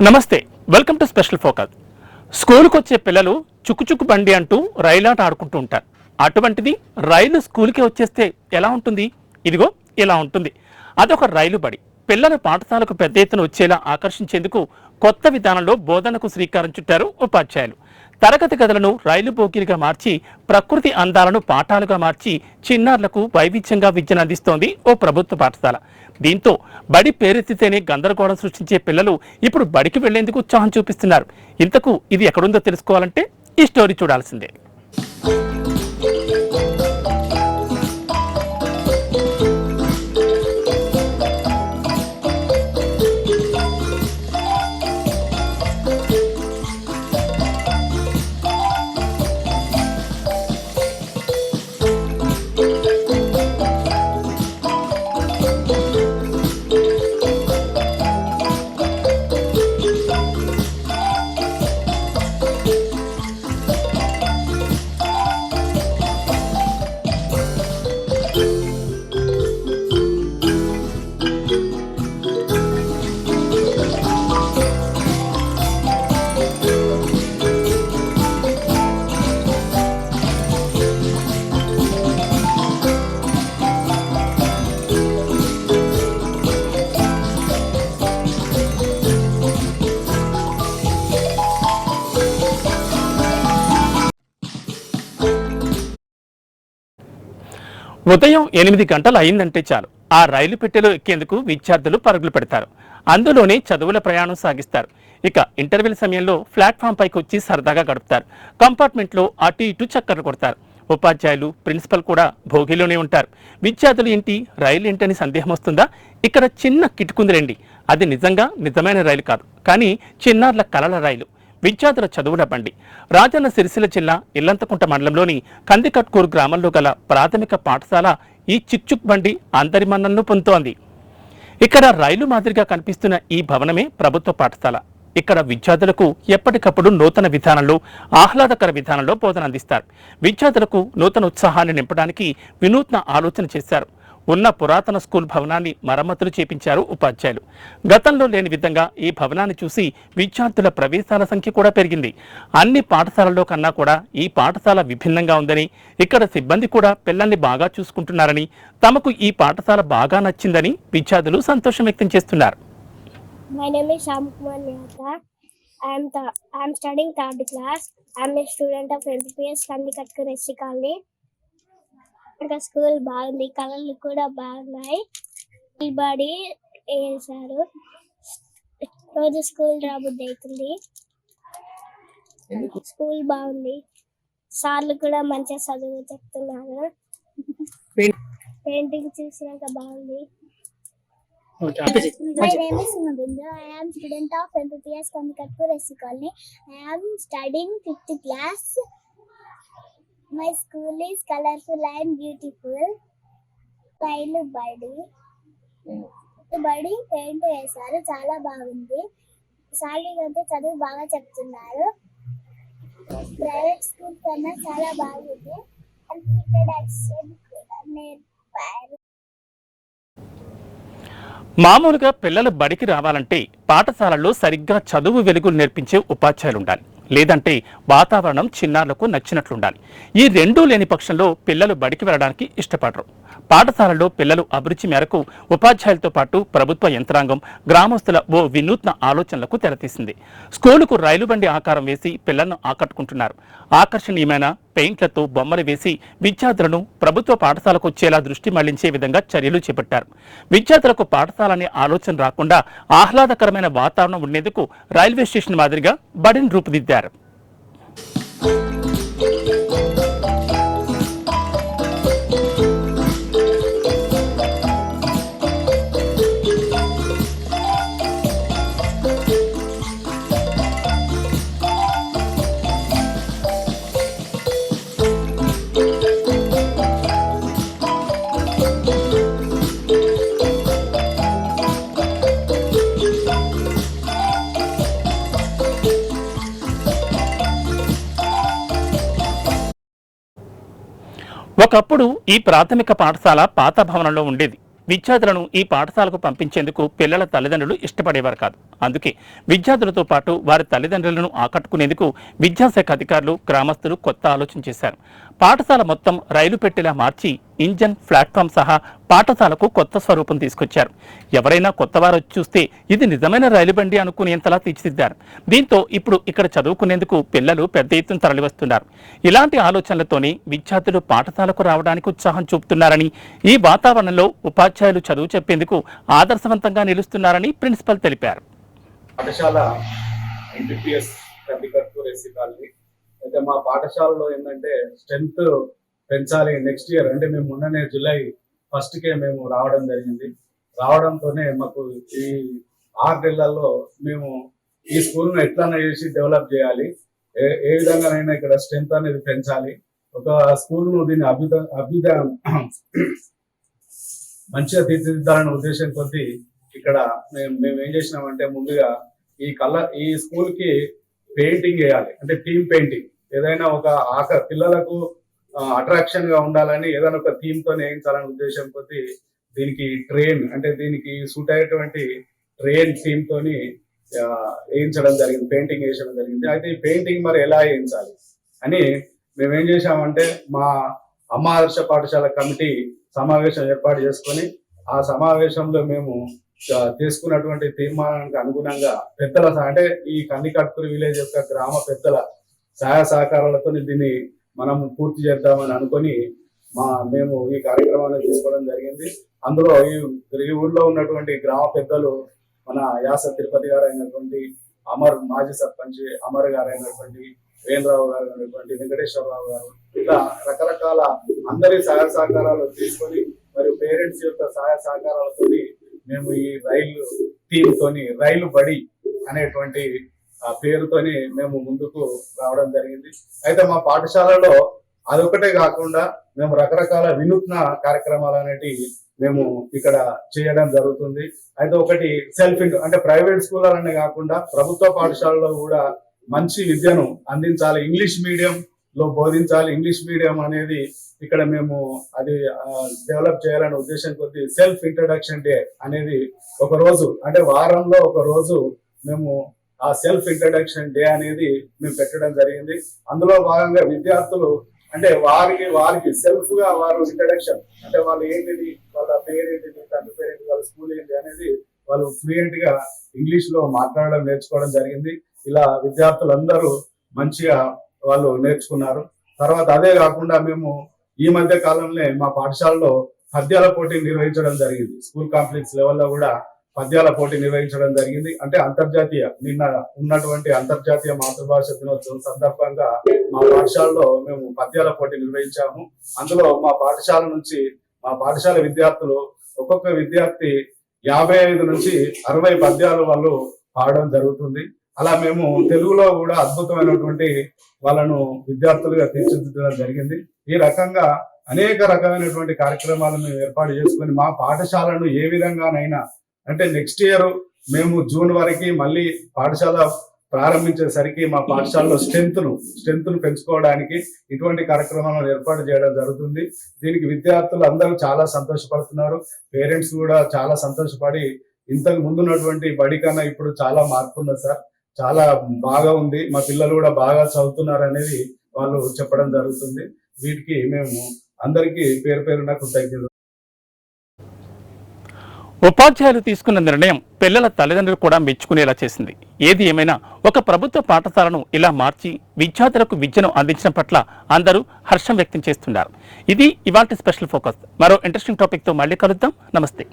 నమస్తే, welcome to special focus. స్కూల్కి వచ్చే పిల్లలు చుక్కు బండి అంటూ రైలాట ఆడుకుంటూ ఉంటారు. అటువంటిది రైలు స్కూల్కి వచ్చేస్తే ఎలా ఉంటుంది? ఇదిగో ఇలా ఉంటుంది. అదొక రైలు బడి. పిల్లలు పాఠశాలకు పెద్ద ఎత్తున వచ్చేలా ఆకర్షించేందుకు కొత్త విధానంలో బోధనకు శ్రీకారం చుట్టారు ఉపాధ్యాయులు. తరగతి గదులను రైలు బోగీలుగా మార్చి, ప్రకృతి అందాలను పాఠాలుగా మార్చి చిన్నారులకు వైవిధ్యంగా విద్యను అందిస్తోంది ఓ ప్రభుత్వ పాఠశాల. దీంతో బడి పేరెత్తితేనే గందరగోళం సృష్టించే పిల్లలు ఇప్పుడు బడికి వెళ్లేందుకు ఉత్సాహం చూపిస్తున్నారు. ఇంతకు ఇది ఎక్కడుందో తెలుసుకోవాలంటే ఈ స్టోరీ చూడాల్సిందే. ఉదయం 8 గంటలు అయిందంటే చాలు, ఆ రైలు పెట్టెలో ఎక్కేందుకు విద్యార్థులు పరుగులు పెడతారు. అందులోనే చదువుల ప్రయాణం సాగిస్తారు. ఇక ఇంటర్వెల్ సమయంలో ప్లాట్ఫామ్ పైకి వచ్చి సరదాగా గడుపుతారు. కంపార్ట్మెంట్లో అటు ఇటు చక్కర్లు కొడతారు. ఉపాధ్యాయులు, ప్రిన్సిపల్ కూడా భోగిలోనే ఉంటారు. విద్యార్థులు ఏంటి, రైలు ఏంటని సందేహం వస్తుందా? ఇక్కడ చిన్న కిటుకుందిలేండి. అది నిజమైన రైలు కాదు, కానీ చిన్నారుల కలల రైలు, విద్యార్థుల చదువుల బండి. రాజన్న సిరిసిల్ల జిల్లా ఇల్లంతకుంట మండలంలోని కందికట్కూరు గ్రామంలో గల ప్రాథమిక పాఠశాల ఈ చిక్చుక్ బండి అందరి మన్ననను పొందుతోంది. ఇక్కడ రైలు మాదిరిగా కనిపిస్తున్న ఈ భవనమే ప్రభుత్వ పాఠశాల. ఇక్కడ విద్యార్థులకు ఎప్పటికప్పుడు నూతన విధానంలో, ఆహ్లాదకర విధానంలో బోధన అందిస్తారు. విద్యార్థులకు నూతన ఉత్సాహాన్ని నింపడానికి వినూత్న ఆలోచన చేశారు. ఉన్న పురాతన స్కూల్ భవనాన్ని మరమ్మతులు చేపించారు ఉపాధ్యాయులు. గతంలో లేని విధంగా ఈ భవనాన్ని చూసి విద్యార్థుల ప్రవేశాల సంఖ్య కూడా పెరిగింది. అన్ని పాఠశాలల్లో కన్నా కూడా ఈ పాఠశాల విభిన్నంగా ఉందని, ఇక్కడ సిబ్బంది కూడా పిల్లల్ని బాగా చూసుకుంటున్నారని, తమకు ఈ పాఠశాల బాగా నచ్చిందని విద్యార్థులు సంతోషం వ్యక్తం చేస్తున్నారు. My name is Shyam Kumar Mehta. I am studying 3rd class. I am a student of MPPS Kandikatkuru SC Colony. ఇంకా స్కూల్ బాగుంది, కలర్లు కూడా బాగున్నాయి. ఈ బడి వేసారు, రోజు స్కూల్ రాబుద్ది అవుతుంది. స్కూల్ బాగుంది, సార్లు కూడా మంచిగా చదువు చెప్తున్నారు. పెయింటింగ్ చూసినాక బాగుంది. My name is Navindra. I am student of MPPS Kandikatkuru SC Colony. I am studying 5th class. My school is colorful and beautiful. రైలు బడి పెయింట్ వేశారు, చాలా బాగుంది. సార్లు అయితే చదువు బాగా చెప్తున్నారు. ప్రైవేట్ స్కూల్ కన్నా చాలా బాగుంది. నేర్పారు. మామూలుగా పిల్లలు బడికి రావాలంటే పాఠశాలల్లో సరిగ్గా చదువు వెలుగులు నేర్పించే ఉపాధ్యాయులు ఉండాలి. లేదంటే వాతావరణం చిన్నారులకు నచ్చినట్లుండాలి. ఈ రెండూ లేని పక్షంలో పిల్లలు బడికి వెళ్ళడానికి ఇష్టపడరు. పాఠశాలలో పిల్లలు అభిరుచి మేరకు ఉపాధ్యాయులతో పాటు ప్రభుత్వ యంత్రాంగం, గ్రామస్తుల ఓ వినూత్న ఆలోచనలకు తెరతీసింది. స్కూలుకు రైలు బండి ఆకారం వేసి పిల్లలను ఆకట్టుకుంటున్నారు. ఆకర్షణీయమైన పెయింట్లతో బొమ్మలు వేసి విద్యార్థులను ప్రభుత్వ పాఠశాలకు వచ్చేలా దృష్టి మళ్లించే విధంగా చర్యలు చేపట్టారు. విద్యార్థులకు పాఠశాలనే ఆలోచన రాకుండా ఆహ్లాదకరమైన వాతావరణం ఉండేందుకు రైల్వే స్టేషన్ మాదిరిగా బడిని రూపుదిద్దారు. ఒకప్పుడు ఈ ప్రాథమిక పాఠశాల పాత భవనంలో ఉండేది. విద్యార్థులను ఈ పాఠశాలకు పంపించేందుకు పిల్లల తల్లిదండ్రులు ఇష్టపడేవారు కాదు. అందుకే విద్యార్థులతో పాటు వారి తల్లిదండ్రులను ఆకట్టుకునేందుకు విద్యాశాఖ అధికారులు, గ్రామస్తులు కొత్త ఆలోచన చేశారు. పాఠశాల మొత్తం రైలు పెట్టెలా మార్చి ఇంజన్, ప్లాట్ఫామ్ సహా పాఠశాలకు కొత్త స్వరూపం తీసుకొచ్చారు. ఎవరైనా కొత్తవారు వచ్చి చూస్తే ఇది నిజమైన రైలు బండి అనుకునేంతలా తీర్చిదిద్దారు. దీంతో ఇప్పుడు ఇక్కడ చదువుకునేందుకు పిల్లలు పెద్ద ఎత్తున తరలివస్తున్నారు. ఇలాంటి ఆలోచనలతోనే విద్యార్థులు పాఠశాలకు రావడానికి ఉత్సాహం చూపుతున్నారని, ఈ వాతావరణంలో ఉపాధ్యాయులు చదువు చెప్పేందుకు ఆదర్శవంతంగా నిలుస్తున్నారని ప్రిన్సిపల్ తెలిపారు. పాఠశాల ఎంపీపీఎస్ కందికట్కూర్ ఎస్సీ కాలనీ అయితే మా పాఠశాలలో ఏంటంటే స్ట్రెంత్ పెంచాలి నెక్స్ట్ ఇయర్ అంటే మేము మొన్ననే జూలై 1కే మేము రావడం జరిగింది. రావడంతోనే మాకు ఈ 6 నెలల్లో మేము ఈ స్కూల్ను ఎట్లన్నా చేసి డెవలప్ చేయాలి, ఏ విధంగానైనా ఇక్కడ స్ట్రెంత్ అనేది పెంచాలి, ఒక స్కూల్ను దీన్ని అభ్యుదయ మంచిగా తీర్చిదిద్దాలనే ఉద్దేశం కొద్దీ ఇక్కడ మేము ఏం చేసినామంటే ముందుగా ఈ స్కూల్ కి పెయింటింగ్ వేయాలి. అంటే థీమ్ పెయింటింగ్ ఏదైనా ఒక పిల్లలకు అట్రాక్షన్ గా ఉండాలని ఏదైనా ఒక థీమ్ తో వేయించాలనే ఉద్దేశం కొద్దీ దీనికి దీనికి సూట్ అయ్యేటువంటి ట్రైన్ థీమ్ తోని వేయించడం జరిగింది, పెయింటింగ్ వేయించడం జరిగింది. అయితే ఈ పెయింటింగ్ మరి ఎలా వేయించాలి అని మేము ఏం చేశామంటే మా అమ్మ ఆదర్శ పాఠశాల కమిటీ సమావేశం ఏర్పాటు చేసుకొని ఆ సమావేశంలో మేము తీసుకున్నటువంటి తీర్మానానికి అనుగుణంగా పెద్దల అంటే ఈ కందికట్కూరు విలేజ్ యొక్క గ్రామ పెద్దల సహాయ సహకారాలతో దీన్ని మనం పూర్తి చేద్దామని అనుకొని మేము ఈ కార్యక్రమాన్ని తీసుకోవడం జరిగింది. అందులో ఈ ఊర్లో ఉన్నటువంటి గ్రామ పెద్దలు మన యాస తిరుపతి గారు అయినటువంటి అమర్, మాజీ సర్పంచ్ అమర్ గారు అయినటువంటి వేణరావు గారు అయినటువంటి వెంకటేశ్వరరావు గారు, ఇలా రకరకాల అందరి సహాయ సహకారాలు తీసుకొని మరియు పేరెంట్స్ యొక్క సహాయ సహకారాలతో మేము ఈ రైలు థీమ్ తోని రైలు బడి అనేటువంటి పేరుతోని మేము ముందుకు రావడం జరిగింది. అయితే మా పాఠశాలలో అదొకటే కాకుండా మేము రకరకాల వినూత్న కార్యక్రమాలు అనేటివి మేము ఇక్కడ చేయడం జరుగుతుంది. అయితే ఒకటి అంటే ప్రైవేట్ స్కూళ్ళనే కాకుండా ప్రభుత్వ పాఠశాలలో కూడా మంచి విద్యను అందించాలి, ఇంగ్లీష్ మీడియం లో బోధించాలి. ఇంగ్లీష్ మీడియం అనేది ఇక్కడ మేము అది డెవలప్ చేయాలనే ఉద్దేశం కొద్ది సెల్ఫ్ ఇంట్రడక్షన్ డే అనేది ఒక రోజు, అంటే వారంలో ఒక రోజు మేము ఆ సెల్ఫ్ ఇంట్రడక్షన్ డే అనేది మేము పెట్టడం జరిగింది. అందులో భాగంగా విద్యార్థులు అంటే వారికి సెల్ఫ్ గా వారు ఇంట్రడక్షన్ అంటే వాళ్ళు ఏంటిది, వాళ్ళ పేరేంటిది, తండ్రి పేరేంటి, వాళ్ళ స్కూల్ ఏంటి అనేది వాళ్ళు ఫ్లూయెంట్ గా ఇంగ్లీష్ లో మాట్లాడడం నేర్చుకోవడం జరిగింది. ఇలా విద్యార్థులందరూ మంచిగా వాళ్ళు నేర్చుకున్నారు. తర్వాత అదే కాకుండా మేము ఈ మధ్య కాలంలో మా పాఠశాలలో పద్యాల పోటీ నిర్వహించడం జరిగింది. స్కూల్ కాంప్లెక్స్ లెవెల్లో కూడా పద్యాల పోటీ నిర్వహించడం జరిగింది. అంటే నిన్న ఉన్నటువంటి అంతర్జాతీయ మాతృభాష దినోత్సవం సందర్భంగా మా పాఠశాలలో మేము పద్యాల పోటీ నిర్వహించాము. అందులో మా పాఠశాల విద్యార్థులు ఒక్కొక్క విద్యార్థి 55 నుంచి 60 పద్యాలు వాళ్ళు పాడడం జరుగుతుంది. అలా మేము తెలుగులో కూడా అద్భుతమైనటువంటి వాళ్ళను విద్యార్థులుగా తీర్చిదిద్దడం జరిగింది. ఈ రకంగా అనేక రకమైనటువంటి కార్యక్రమాలను మేము ఏర్పాటు చేసుకుని మా పాఠశాలను ఏ విధంగానైనా అంటే నెక్స్ట్ ఇయర్ మేము జూన్ వరకు మళ్ళీ పాఠశాల ప్రారంభించేసరికి మా పాఠశాలలో స్ట్రెంత్ ను పెంచుకోవడానికి ఇటువంటి కార్యక్రమాలను ఏర్పాటు చేయడం జరుగుతుంది. దీనికి విద్యార్థులు అందరూ చాలా సంతోషపడుతున్నారు. పేరెంట్స్ కూడా చాలా సంతోషపడి ఇంతకు ముందున్నటువంటి బడి కన్నా ఇప్పుడు చాలా మార్పు ఉంది సార్, చాలా బాగా ఉంది, మా పిల్లలు కూడా బాగా చదువుతున్నారు అనేది వాళ్ళు చెప్పడం జరుగుతుంది. వీటికి మేము అందరికీ పేరున కృతజ్ఞతలు. ఉపాధ్యాయులు తీసుకున్న నిర్ణయం పిల్లల తల్లిదండ్రులు కూడా మెచ్చుకునేలా చేసింది. ఏది ఏమైనా ఒక ప్రభుత్వ పాఠశాలను ఇలా మార్చి విద్యార్థులకు విద్యను అందించడం పట్ల అందరూ హర్షం వ్యక్తం చేస్తున్నారు. ఇది ఇవాల్టి స్పెషల్ ఫోకస్. మరో ఇంట్రెస్టింగ్ టాపిక్ తో మళ్ళీ కలుద్దాం. నమస్తే.